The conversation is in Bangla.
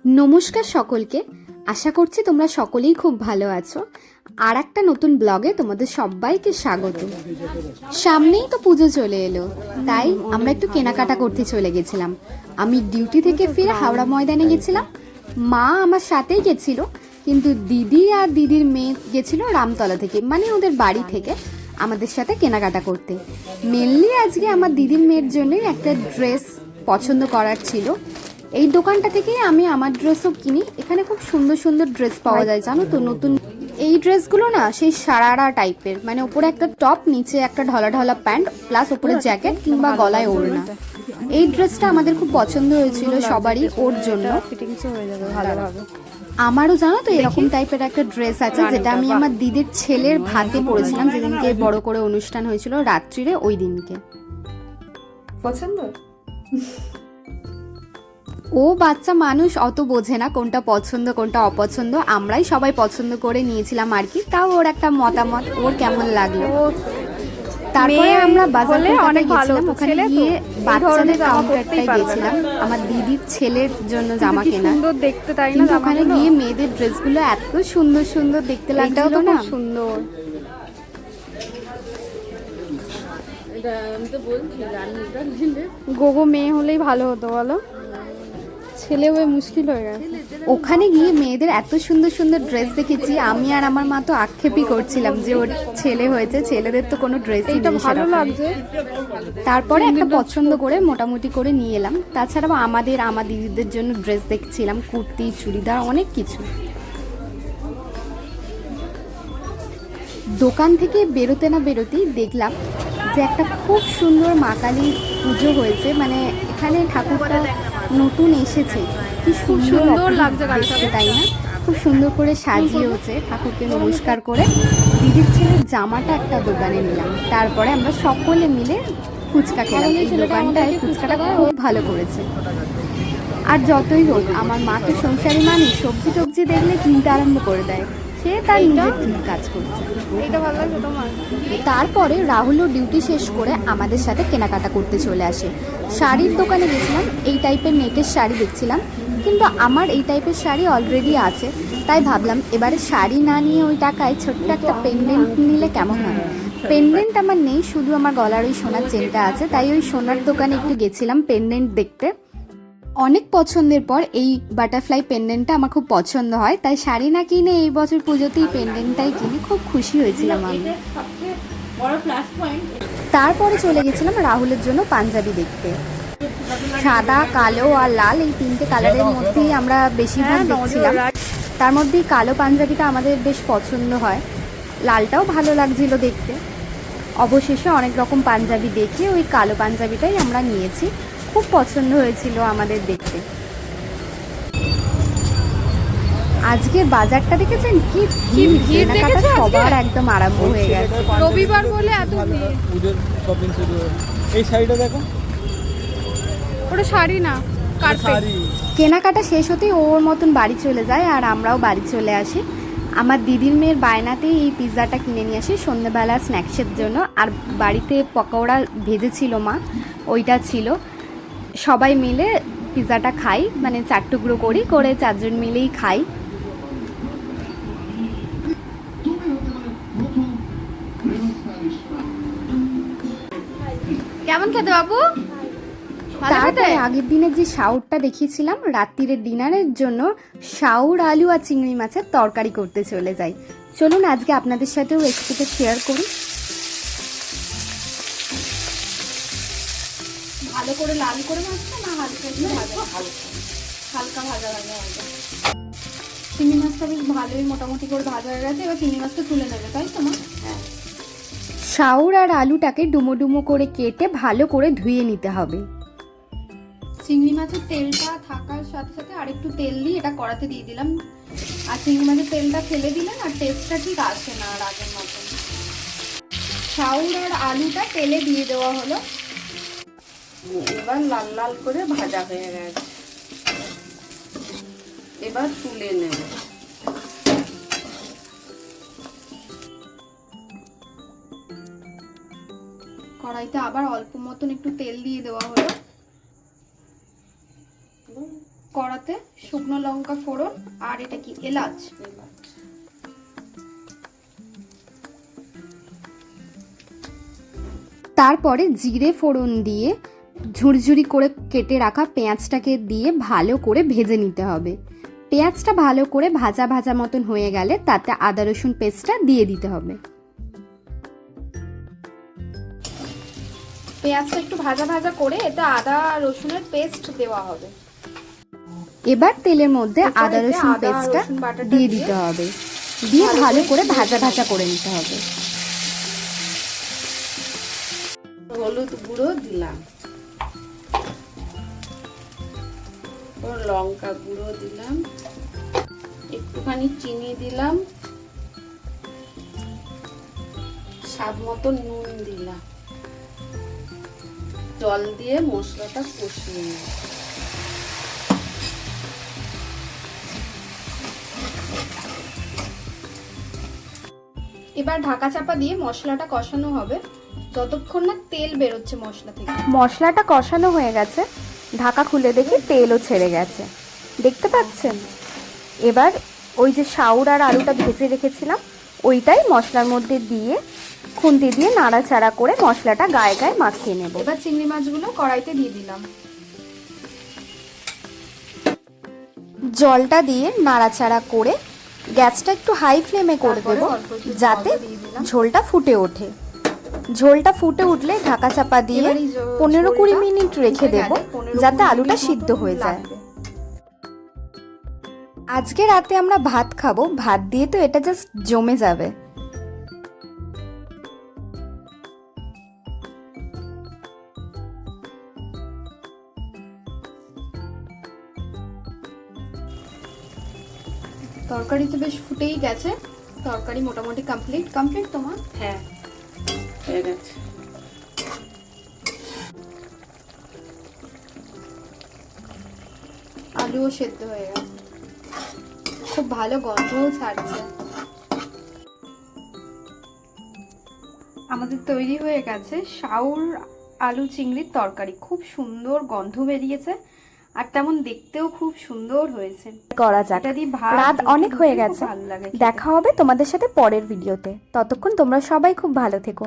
নমস্কার সকলকে, আশা করছি তোমরা সকলেই খুব ভালো আছো। আর একটা নতুন ব্লগে তোমাদের সবাইকে স্বাগত। সামনেই তো পুজো চলে এলো, তাই আমরা একটু কেনাকাটা করতে চলে গেছিলাম। আমি ডিউটি থেকে ফিরে হাওড়া ময়দানে গেছিলাম, মা আমার সাথেই গেছিল, কিন্তু দিদি আর দিদির মেয়ে গেছিল রামতলা থেকে, মানে ওদের বাড়ি থেকে আমাদের সাথে কেনাকাটা করতে। মেনলি আজকে আমার দিদির মেয়ের জন্যই একটা ড্রেস পছন্দ করার ছিল। এই দোকানটা থেকেই আমি আমার ড্রেসও কিনি। এখানে খুব সুন্দর সুন্দর ড্রেস পাওয়া যায়, জানো তো। নতুন এই ড্রেসগুলো না সেই সারারা টাইপের, মানে উপরে একটা টপ, নিচে একটা ঢলা ঢলা প্যান্ট, প্লাস উপরে জ্যাকেট কিংবা গলায় ওড়না। এই ড্রেসটা আমাদের খুব পছন্দ হয়েছিল সবারই, ওর জন্য। আমারও জানো তো এরকম টাইপের একটা ড্রেস আছে, যেটা আমি আমার দিদির ছেলের ভাতে পরেছিলাম যেদিনকে বড় করে অনুষ্ঠান হয়েছিল রাত্রিরে, ওই দিনকে। পছন্দ? ও বাচ্চা মানুষ, অত বোঝে না কোনটা পছন্দ কোনটা অপছন্দ। আমরাই সবাই পছন্দ করে নিয়েছিলাম আর কি। তাও ওর একটা মতামত, ওর কেমন লাগলো। তারপরে আমরা বাজারে অনেক গেছিলাম, ওখানে গিয়ে বাচ্চাদের কাউন্টারটাই গেছিলাম আমার দিদির ছেলের জন্য জামা কেনা। সুন্দর দেখতে, তাই না? কিন্তু ওখানে গিয়ে মেয়েদের ড্রেসগুলো এত সুন্দর সুন্দর দেখতে লাগছিল না, সুন্দর। গোগো মেয়ে হলেই ভালো হতো, বলো। ছেলে হয়ে মুশকিল হয়ে গেছে। ওখানে গিয়ে মেয়েদের এত সুন্দর সুন্দর ড্রেস দেখেছি, আমি আর আমার মা তো আক্ষেপই করছিলাম যে ওর ছেলে হয়েছে, ছেলেদের তো কোনো ড্রেসই নেই ভালো লাগছে। তারপরে একটা পছন্দ করে মোটামুটি করে নিয়ে এলাম। তাছাড়াও আমার দিদিদের জন্য ড্রেস দেখছিলাম, কুর্তি, চুড়িদার, অনেক কিছু। দোকান থেকে বেরোতে না বেরোতেই দেখলাম যে একটা খুব সুন্দর মা কালীর পুজো হয়েছে, মানে এখানে ঠাকুরটা নতুন এসেছে, কি সুন্দর লাগছে দেখতে, তাই না? খুব সুন্দর করে সাজিয়েছে ঠাকুরকে। নমস্কার করে দিদির ছেলের জামাটা একটা দোকানে নিলাম। তারপরে আমরা সকলে মিলে ফুচকা খেলাম। এই দোকানটায় ফুচকাটা খুব ভালো করেছে। আর যতই হোক, আমার মা তো সংসারী মানুষ, সবজি টবজি দেখলে কিনতে আরম্ভ করে দেয়। সে তার নিজের ঠিক কাজ করছে। তারপরে রাহুলও ডিউটি শেষ করে আমাদের সাথে কেনাকাটা করতে চলে আসে। শাড়ির দোকানে গেছিলাম, এই টাইপের নেটের শাড়ি দেখছিলাম, কিন্তু আমার এই টাইপের শাড়ি অলরেডি আছে। তাই ভাবলাম এবারে শাড়ি না নিয়ে ওই টাকায় ছোট্ট একটা পেন্ডেন্ট নিলে কেমন হয়। পেন্ডেন্ট আমার নেই, শুধু আমার গলার ওই সোনার চেনটা আছে, তাই ওই সোনার দোকানে একটু গেছিলাম পেন্ডেন্ট দেখতে। অনেক পছন্দের পর এই বাটারফ্লাই পেন্ডেন্টটা আমার খুব পছন্দ হয়, তাই শাড়ি না কিনে এই বছর পুজোতেই পেন্ডেন্টটাই কিনে খুব খুশি হয়েছিলাম আমি। তারপরে চলে গেছিলাম রাহুলের জন্য পাঞ্জাবি দেখতে। সাদা, কালো আর লাল, এই তিনটে কালারের মধ্যেই আমরা বেশিরভাগ দেখছিলাম। তার মধ্যেই কালো পাঞ্জাবিটা আমাদের বেশ পছন্দ হয়, লালটাও ভালো লাগছিল দেখতে। অবশেষে অনেক রকম পাঞ্জাবি দেখে ওই কালো পাঞ্জাবিটাই আমরা নিয়েছি। খুব পছন্দ হয়েছিল আমাদের দেখতে। আজকের বাজারটা দেখেছেন কি ভিড়, কেনাকাটা সবার একদম আরম্ভ হয়ে গেছে। রবিবার বলে এত পুজোর শপিং শুরু হয়। এই শাড়িটা দেখো, ওটা শাড়ি না, কার্পেট। কেনাকাটা শেষ হতেই ওর মতন বাড়ি চলে যায়, আর আমরাও বাড়ি চলে আসি। আমার দিদির মেয়ের বায়নাতেই এই পিৎজাটা কিনে নিয়ে আসি সন্ধ্যেবেলা স্ন্যাক্সের জন্য। আর বাড়িতে পকোড়া ভেজেছিল মা, ওইটা ছিল। সবাই মিলে পিৎজাটা খাই, মানে 4 টুকরো করে 4 জন মিলেই খাই। কেমন খেতে বাবু? তারপরে আগের দিনের যে শাউরটা দেখিয়েছিলাম রাত্রিরের ডিনারের জন্য, শাউর, আলু আর চিংড়ি মাছের তরকারি করতে চলে যাই। চলুন আজকে আপনাদের সাথেও রেসিপিটা শেয়ার করি। ভালো করে লাল করে ভাজতে না, হালকা হালকা ভাজা ভাজা ভাজা। চিংড়ি মাছটা বেশ ভালোই মোটামুটি করে ভাজা হয়ে গেছে, এবার চিংড়ি মাছটা তুলে নেবে, তাই তো মা? শাউর আর আলুটাকে ডুমো ডুমো করে কেটে ভালো করে ধুয়ে নিতে হবে। চিংড়ি মাছের তেলটা থাকার সাথে সাথে আরেকটু তেল দিয়ে এটা কড়াতে দিয়ে দিলাম। আর চিংড়ি মাছের তেলটা ফেলে দিলে না টেস্টটা ঠিক আসে না আর আগের মতন। শাউর আর আলুটা তেলে দিয়ে দেওয়া হলো। এবার লাল লাল করে ভাজা হয়ে গেছে, এবার তুলে নেব। কড়াইতে আবার অল্প মতন একটু তেল দিয়ে দেওয়া হলো। কড়া কড়াতে শুকনো লঙ্কা ফোড়ন, আর এটা কি এলাচ। তারপরে জিরে ফোড়ন দিয়ে ঝুরঝুরি করে কেটে রাখা পেঁয়াজটাকে দিয়ে ভালো করে ভেজে নিতে হবে। পেঁয়াজটা ভালো করে ভাজা ভাজা মতন হয়ে গেলে তাতে আদা রসুন পেস্টটা দিয়ে দিতে হবে। পেঁয়াজটা একটু ভাজা ভাজা করে এতে আদা রসুনের পেস্ট দেওয়া হবে। এবার তেলের মধ্যে আদা রসুন আদা পেস্টটা রসুন বাটাটা দিয়ে দিতে হবে, দিয়ে ভালো করে ভাজা ভাজা করে নিতে হবে। হলুদ গুঁড়ো দিলাম, লঙ্কা গুঁড়ো দিলাম, একটুখানি চিনি দিলাম, স্বাদ মতো নুন দিলাম, জল দিয়ে মশলাটা কষিয়ে নিলাম। এবার ঢাকা চাপা দিয়ে মশলাটা কষানো হবে যতক্ষণ না তেল বেরোচ্ছে মশলা থেকে। মশলাটা কষানো হয়ে গেছে, ঢাকা খুলে দেখি তেলও ছেড়ে গেছে, দেখতে পাচ্ছেন? এবার ওই যে শাউর আর আলুটা ভেজে রেখেছিলাম ওইটাই মশলার মধ্যে দিয়ে খুন্তি দিয়ে নাড়াচাড়া করে মশলাটা গায়ে গায়ে মাখিয়ে নেব। এবার চিংড়ি মাছগুলো কড়াইতে দিয়ে দিলাম। জলটা দিয়ে নাড়াচাড়া করে গ্যাসটা একটু হাই ফ্লেমে করে দেব যাতে ঝোলটা ফুটে ওঠে। ঝোলটা ফুটে উঠলে ঢাকা চাপা দিয়ে 15-20 মিনিট রেখে দেব যাতে আলুটা সিদ্ধ হয়ে যায়। আজকে রাতে আমরা ভাত খাবো, ভাত দিয়ে তো এটা জাস্ট জমে যাবে। তরকারি তো বেশ ফুটেই গেছে, তরকারি মোটামুটি কমপ্লিট তোমার? হ্যাঁ, হয়ে গেছে। আলুও সেদ্ধ হয়ে গেছে, খুব ভালো গন্ধও ছাড়ছে। আমাদের তৈরি হয়ে গেছে শাউর আলু চিংড়ির তরকারি। খুব সুন্দর গন্ধ বেরিয়েছে আর তেমন দেখতেও খুব সুন্দর হয়েছে। করা যাক, এটা দিয়ে ভাত রাত রুটি অনেক হয়ে গেছে। ভালো লাগে। দেখা হবে তোমাদের সাথে পরের ভিডিওতে, ততক্ষণ তোমরা সবাই খুব ভালো থেকো।